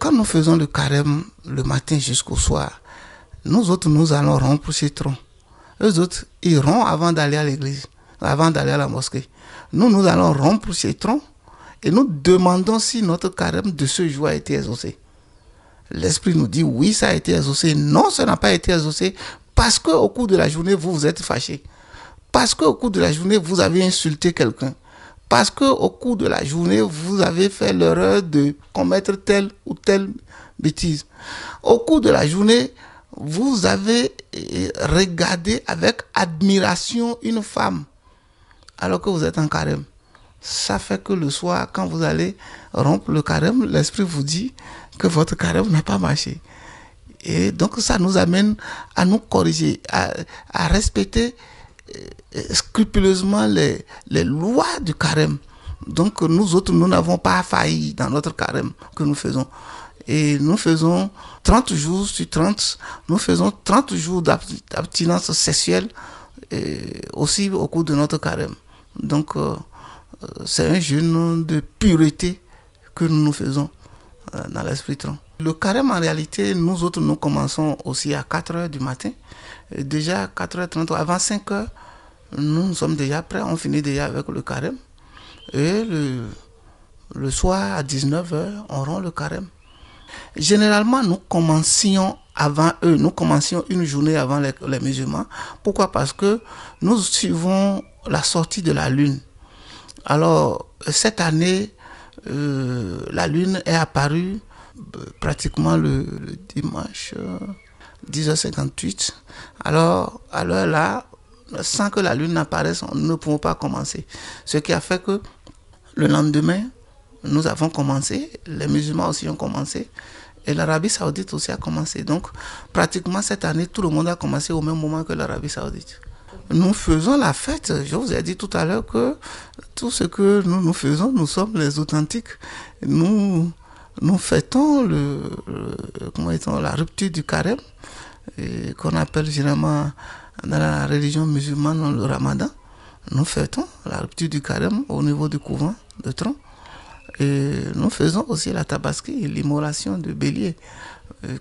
Quand nous faisons le carême le matin jusqu'au soir, nous autres, nous allons rompre ces troncs. Eux autres, ils rompent avant d'aller à l'église, avant d'aller à la mosquée. Nous allons rompre ces troncs et nous demandons si notre carême de ce jour a été exaucé. L'Esprit nous dit oui, ça a été exaucé. Non, ça n'a pas été exaucé parce qu'au cours de la journée, vous vous êtes fâché. Parce qu'au cours de la journée, vous avez insulté quelqu'un. Parce qu'au cours de la journée, vous avez fait l'erreur de commettre telle ou telle bêtise. Au cours de la journée, vous avez regardé avec admiration une femme alors que vous êtes en carême. Ça fait que le soir, quand vous allez rompre le carême, l'Esprit vous dit que votre carême n'a pas marché. Et donc ça nous amène à nous corriger, à respecter scrupuleusement les lois du carême. Donc nous autres, nous n'avons pas failli dans notre carême que nous faisons. Et nous faisons 30 jours sur 30, nous faisons 30 jours d'abstinence sexuelle aussi au cours de notre carême. Donc c'est un jeûne de pureté que nous faisons dans l'esprit tronc. Le carême, en réalité, nous autres, nous commençons aussi à 4 heures du matin. Et déjà, 4h30, avant 5 heures, nous sommes déjà prêts, on finit déjà avec le carême. Et le soir, à 19 heures, on rend le carême. Généralement, nous commencions avant eux, nous commencions une journée avant les musulmans. Pourquoi? Parce que nous suivons la sortie de la lune. Alors, cette année, la lune est apparue pratiquement le dimanche 10h58. Alors, à l'heure là, sans que la lune n'apparaisse, nous ne pouvons pas commencer. Ce qui a fait que le lendemain, nous avons commencé, les musulmans aussi ont commencé, et l'Arabie Saoudite aussi a commencé. Donc, pratiquement cette année, tout le monde a commencé au même moment que l'Arabie Saoudite. Nous faisons la fête. Je vous ai dit tout à l'heure que tout ce que nous faisons, nous sommes les authentiques. Nous fêtons la rupture du carême, qu'on appelle généralement dans la religion musulmane le ramadan. Nous fêtons la rupture du carême au niveau du couvent de Tron. Et nous faisons aussi la tabaski, l'immolation de bélier,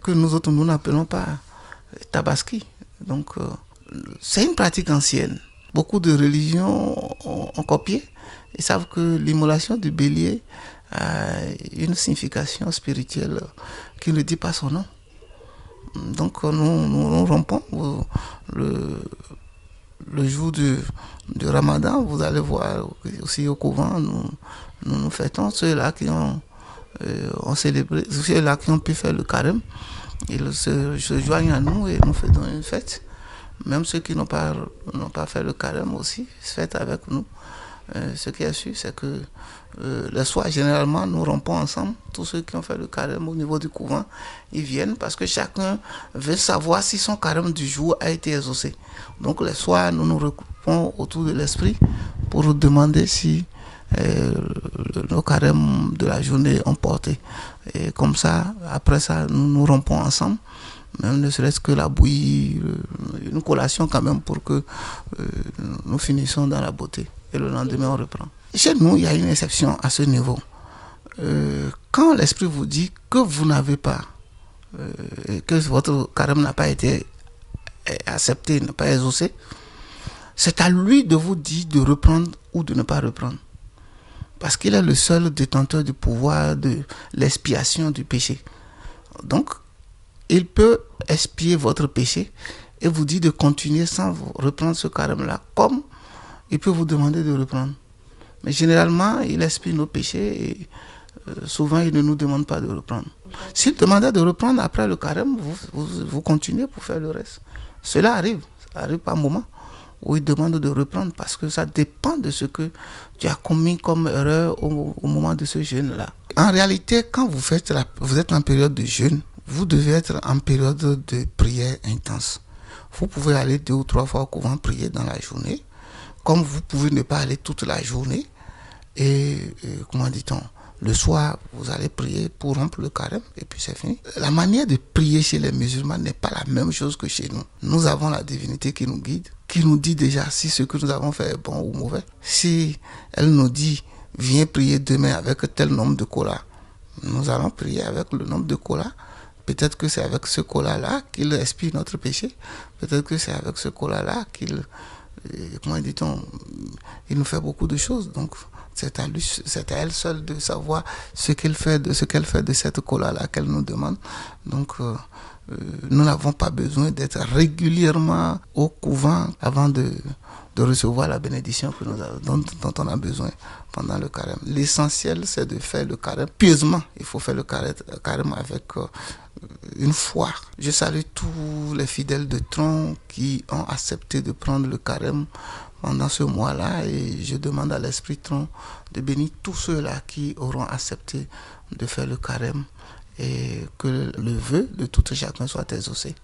que nous autres, nous n'appelons pas tabaski. Donc, c'est une pratique ancienne. Beaucoup de religions ont copié. Ils savent que l'immolation du bélier a une signification spirituelle qui ne dit pas son nom. Donc, nous rompons le jour du Ramadan. Vous allez voir aussi au couvent, nous fêtons ceux-là qui ont célébré, ceux-là qui ont pu faire le carême. Ils se joignent à nous et nous faisons une fête. Même ceux qui n'ont pas fait le carême aussi fêtent avec nous. Ce qui est sûr, c'est que le soir, généralement, nous rompons ensemble. Tous ceux qui ont fait le carême au niveau du couvent, ils viennent parce que chacun veut savoir si son carême du jour a été exaucé. Donc, le soir, nous nous regroupons autour de l'esprit pour demander si nos carèmes de la journée ont porté. Et comme ça, après ça, nous rompons ensemble. Même ne serait-ce que la bouillie, une collation quand même pour que nous finissons dans la beauté. Et le lendemain, on reprend. Chez nous, il y a une exception à ce niveau. Quand l'Esprit vous dit que vous n'avez pas, que votre carême n'a pas été accepté, n'a pas exaucé, c'est à lui de vous dire de reprendre ou de ne pas reprendre. Parce qu'il est le seul détenteur du pouvoir de l'expiation du péché. Donc, il peut expier votre péché et vous dire de continuer sans reprendre ce carême-là, comme il peut vous demander de reprendre. Mais généralement, il expie nos péchés et souvent, il ne nous demande pas de reprendre. S'il demandait de reprendre après le carême, vous continuez pour faire le reste. Cela arrive par moment où il demande de reprendre parce que ça dépend de ce que tu as commis comme erreur au moment de ce jeûne-là. En réalité, quand vous êtes en période de jeûne, vous devez être en période de prière intense. Vous pouvez aller 2 ou 3 fois au couvent prier dans la journée, comme vous pouvez ne pas aller toute la journée. Et comment dit-on, le soir, vous allez prier pour rompre le carême et puis c'est fini. La manière de prier chez les musulmans n'est pas la même chose que chez nous. Nous avons la divinité qui nous guide, qui nous dit déjà si ce que nous avons fait est bon ou mauvais. Si elle nous dit, viens prier demain avec tel nombre de colas, nous allons prier avec le nombre de colas. Peut-être que c'est avec ce cola-là qu'il expie notre péché. Peut-être que c'est avec ce cola-là qu'il, comment dit-on, il nous fait beaucoup de choses. Donc, c'est à lui, c'est à elle seule de savoir ce qu'elle fait de cette cola-là qu'elle nous demande. Donc, nous n'avons pas besoin d'être régulièrement au couvent avant de recevoir la bénédiction que dont on a besoin pendant le carême. L'essentiel, c'est de faire le carême pieusement. Il faut faire le carême avec une foi. Je salue tous les fidèles de Tron qui ont accepté de prendre le carême pendant ce mois-là, et je demande à l'Esprit Tron de bénir tous ceux-là qui auront accepté de faire le carême, et que le vœu de tout chacun soit exaucé.